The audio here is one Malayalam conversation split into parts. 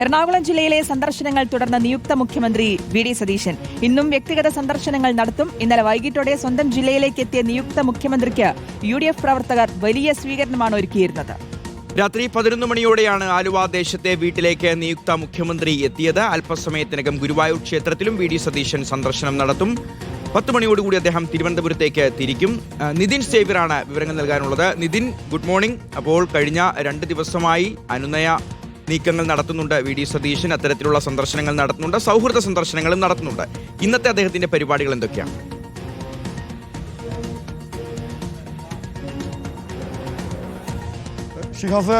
എറണാകുളം ജില്ലയിലെ സന്ദർശനങ്ങൾ തുടർന്ന് നിയുക്ത മുഖ്യമന്ത്രി വി ഡി സതീശൻ ഇന്നും വ്യക്തിഗത സന്ദർശനങ്ങൾ നടത്തും. ഇന്നലെ വൈകിട്ടോടെ സ്വന്തം ജില്ലയിലേക്ക് എത്തിയ നിയുക്ത മുഖ്യമന്ത്രിക്ക് UDF പ്രവർത്തകർ വലിയ സ്വീകരണമാണ് ഒരുക്കിയിരുന്നത്. രാത്രി 11 മണിയോടെയാണ് ആലുവ ദേശത്തെ വീട്ടിലേക്ക് നിയുക്ത മുഖ്യമന്ത്രി എത്തിയത്. അല്പസമയത്തിനകം ഗുരുവായൂർ ക്ഷേത്രത്തിലും വി ഡി സതീശൻ സന്ദർശനം നടത്തും. 10 മണിയോടുകൂടി അദ്ദേഹം തിരുവനന്തപുരത്തേക്ക് തിരിക്കും. നിതിൻ സേവ്യറാണ് വിവരങ്ങൾ നൽകാനുള്ളത്. Nitin, good morning. അപ്പോൾ കഴിഞ്ഞ 2 ദിവസമായി അനുനയ നീക്കങ്ങൾ നടത്തുന്നുണ്ട് വി ഡി സതീശൻ. അത്തരത്തിലുള്ള സന്ദർശനങ്ങൾ നടത്തുന്നുണ്ട്, സൗഹൃദ സന്ദർശനങ്ങളും നടത്തുന്നുണ്ട്. ഇന്നത്തെ അദ്ദേഹത്തിന്റെ പരിപാടികൾ എന്തൊക്കെയാണ്? ഷിഹാസ്,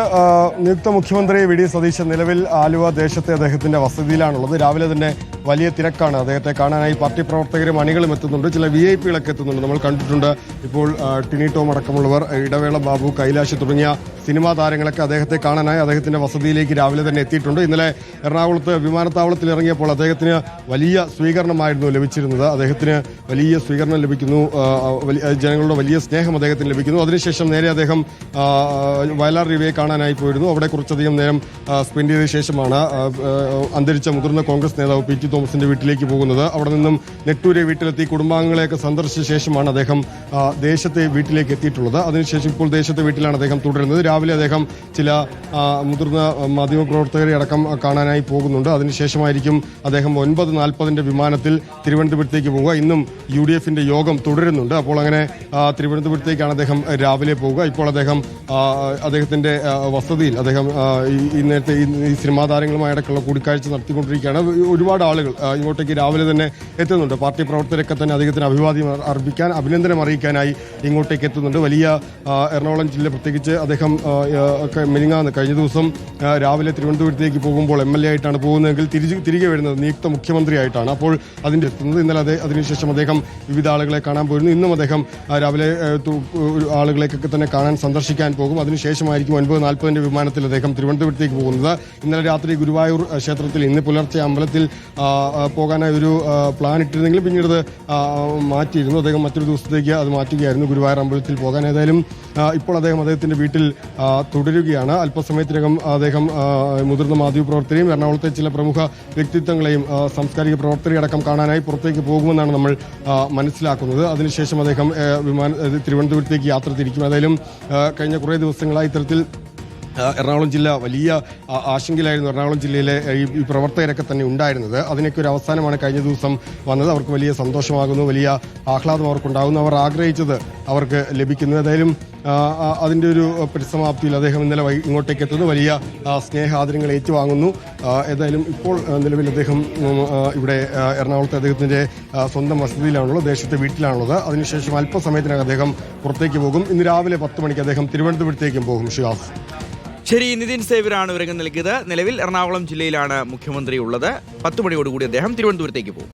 നിയുക്ത മുഖ്യമന്ത്രി വി ഡി സതീശൻ നിലവിൽ ആലുവ ദേശത്തെ അദ്ദേഹത്തിന്റെ വസതിയിലാണുള്ളത്. രാവിലെ തന്നെ വലിയ തിരക്കാണ്. അദ്ദേഹത്തെ കാണാനായി പാർട്ടി പ്രവർത്തകരും അണികളും എത്തുന്നുണ്ട്. ചില VIP-കളൊക്കെ എത്തുന്നുണ്ട്. നമ്മൾ കണ്ടിട്ടുണ്ട്. ഇപ്പോൾ ടിനി ടോം അടക്കമുള്ളവർ, ഇടവേള ബാബു, കൈലാഷ് തുടങ്ങിയ സിനിമാ താരങ്ങളൊക്കെ അദ്ദേഹത്തെ കാണാനായി അദ്ദേഹത്തിന്റെ വസതിയിലേക്ക് രാവിലെ തന്നെ എത്തിയിട്ടുണ്ട്. ഇന്നലെ എറണാകുളത്ത് വിമാനത്താവളത്തിൽ ഇറങ്ങിയപ്പോൾ അദ്ദേഹത്തിന് വലിയ സ്വീകരണമായിരുന്നു ലഭിച്ചിരുന്നത്. അദ്ദേഹത്തിന് വലിയ സ്വീകരണം ലഭിക്കുന്നു, ജനങ്ങളുടെ വലിയ സ്നേഹം അദ്ദേഹത്തിന് ലഭിക്കുന്നു. അതിനുശേഷം നേരെ അദ്ദേഹം വയലാർ രവിയെ കാണാനായി പോയിരുന്നു. അവിടെ കുറച്ചധികം നേരം സ്പെൻഡ് ചെയ്ത ശേഷമാണ് അന്തരിച്ച മുതിർന്ന കോൺഗ്രസ് നേതാവ് PT തോമസിന്റെ വീട്ടിലേക്ക് പോകുന്നത്. അവിടെ നിന്നും നെട്ടൂരെ വീട്ടിലെത്തി കുടുംബാംഗങ്ങളെയൊക്കെ സന്ദർശിച്ച ശേഷമാണ് അദ്ദേഹം ദേശത്തെ വീട്ടിലേക്ക് എത്തിയിട്ടുള്ളത്. അതിനുശേഷം ഇപ്പോൾ ദേശത്തെ വീട്ടിലാണ് അദ്ദേഹം തുടരുന്നത്. രാവിലെ അദ്ദേഹം ചില മുതിർന്ന മാധ്യമപ്രവർത്തകരെ അടക്കം കാണാനായി പോകുന്നുണ്ട്. അതിനുശേഷമായിരിക്കും അദ്ദേഹം 9:40 വിമാനത്തിൽ തിരുവനന്തപുരത്തേക്ക് പോവുക. ഇന്നും UDF-ന്റെ യോഗം തുടരുന്നുണ്ട്. അപ്പോൾ അങ്ങനെ തിരുവനന്തപുരത്തേക്കാണ് അദ്ദേഹം രാവിലെ പോവുക. ഇപ്പോൾ അദ്ദേഹത്തിന്റെ വസതിയിൽ അദ്ദേഹം ഈ നേരത്തെ ഈ സിനിമാ താരങ്ങളുമായി അടക്കമുള്ള കൂടിക്കാഴ്ച നടത്തിക്കൊണ്ടിരിക്കുകയാണ്. ഒരുപാട് ആളുകൾ ഇങ്ങോട്ടേക്ക് രാവിലെ തന്നെ എത്തുന്നുണ്ട്. പാർട്ടി പ്രവർത്തകരൊക്കെ തന്നെ അദ്ദേഹത്തിന് അഭിനന്ദനം അറിയിക്കാനായി ഇങ്ങോട്ടേക്ക് എത്തുന്നുണ്ട്. വലിയ എറണാകുളം ജില്ല, പ്രത്യേകിച്ച് അദ്ദേഹം കഴിഞ്ഞ ദിവസം രാവിലെ തിരുവനന്തപുരത്തേക്ക് പോകുമ്പോൾ MLA ആയിട്ടാണ് പോകുന്നതെങ്കിൽ തിരികെ വരുന്നത് നിയുക്ത മുഖ്യമന്ത്രിയായിട്ടാണ്. അപ്പോൾ അതിന്റെ എത്തുന്നത്. ഇന്നലെ അതിനുശേഷം അദ്ദേഹം വിവിധ ആളുകളെ കാണാൻ പോയിരുന്നു. ഇന്നും അദ്ദേഹം രാവിലെ ആളുകളെയൊക്കെ തന്നെ കാണാൻ സന്ദർശിക്കാൻ പോകും. അതിനുശേഷമായിരിക്കും 9:40 വിമാനത്തിൽ അദ്ദേഹം തിരുവനന്തപുരത്തേക്ക് പോകുന്നത്. ഇന്നലെ രാത്രി ഗുരുവായൂർ ക്ഷേത്രത്തിൽ, ഇന്ന് പുലർച്ചെ അമ്പലത്തിൽ പോകാനായി ഒരു പ്ലാൻ ഇട്ടിരുന്നെങ്കിലും പിന്നീട് മാറ്റിയിരുന്നു. അദ്ദേഹം മറ്റൊരു ദിവസത്തേക്ക് അത് മാറ്റുകയായിരുന്നു, ഗുരുവായൂർ അമ്പലത്തിൽ പോകാൻ. ഏതായാലും ഇപ്പോൾ അദ്ദേഹത്തിന്റെ വീട്ടിൽ തുടരുകയാണ്. അല്പസമയത്തിനകം അദ്ദേഹം മുതിർന്ന മാധ്യമപ്രവർത്തകരെയും എറണാകുളത്തെ ചില പ്രമുഖ വ്യക്തിത്വങ്ങളെയും സാംസ്കാരിക പ്രവർത്തകരെ അടക്കം കാണാനായി പുറത്തേക്ക് പോകുമെന്നാണ് നമ്മൾ മനസ്സിലാക്കുന്നത്. അതിനുശേഷം അദ്ദേഹം തിരുവനന്തപുരത്തേക്ക് യാത്ര തിരിക്കും. ഏതായാലും കഴിഞ്ഞ കുറേ ദിവസങ്ങളായി ഇത്തരത്തിൽ എറണാകുളം ജില്ല വലിയ ആശങ്കയിലായിരുന്നു. എറണാകുളം ജില്ലയിലെ ഈ പ്രവർത്തകരൊക്കെ തന്നെ ഉണ്ടായിരുന്നത്. അതിനൊക്കെ ഒരു അവസാനമാണ് കഴിഞ്ഞ ദിവസം വന്നത്. അവർക്ക് വലിയ സന്തോഷമാകുന്നു, വലിയ ആഹ്ലാദം അവർക്കുണ്ടാകുന്നു. അവർ ആഗ്രഹിച്ചത് അവർക്ക് ലഭിക്കുന്നു. ഏതായാലും അതിൻ്റെ ഒരു പരിസമാപ്തിയിൽ അദ്ദേഹം ഇന്നലെ ഇങ്ങോട്ടേക്ക് എത്തുന്നു. വലിയ സ്നേഹാദരങ്ങൾ ഏറ്റുവാങ്ങുന്നു. ഏതായാലും ഇപ്പോൾ നിലവിൽ അദ്ദേഹം ഇവിടെ എറണാകുളത്തെ അദ്ദേഹത്തിൻ്റെ സ്വന്തം വസതിയിലാണുള്ളത്, ദേശത്തെ വീട്ടിലാണുള്ളത്. അതിനുശേഷം അല്പസമയത്തിനകം അദ്ദേഹം പുറത്തേക്ക് പോകും. ഇന്ന് രാവിലെ 10 മണിക്ക് അദ്ദേഹം തിരുവനന്തപുരത്തേക്കും പോകും. ഷിയാസ്. ശരി, നിതിൻ സേവ്യറാണ് വിവരങ്ങൾ നൽകിയത്. നിലവിൽ എറണാകുളം ജില്ലയിലാണ് മുഖ്യമന്ത്രി ഉള്ളത്. 10 മണിയോടുകൂടി അദ്ദേഹം തിരുവനന്തപുരത്തേക്ക് പോകും.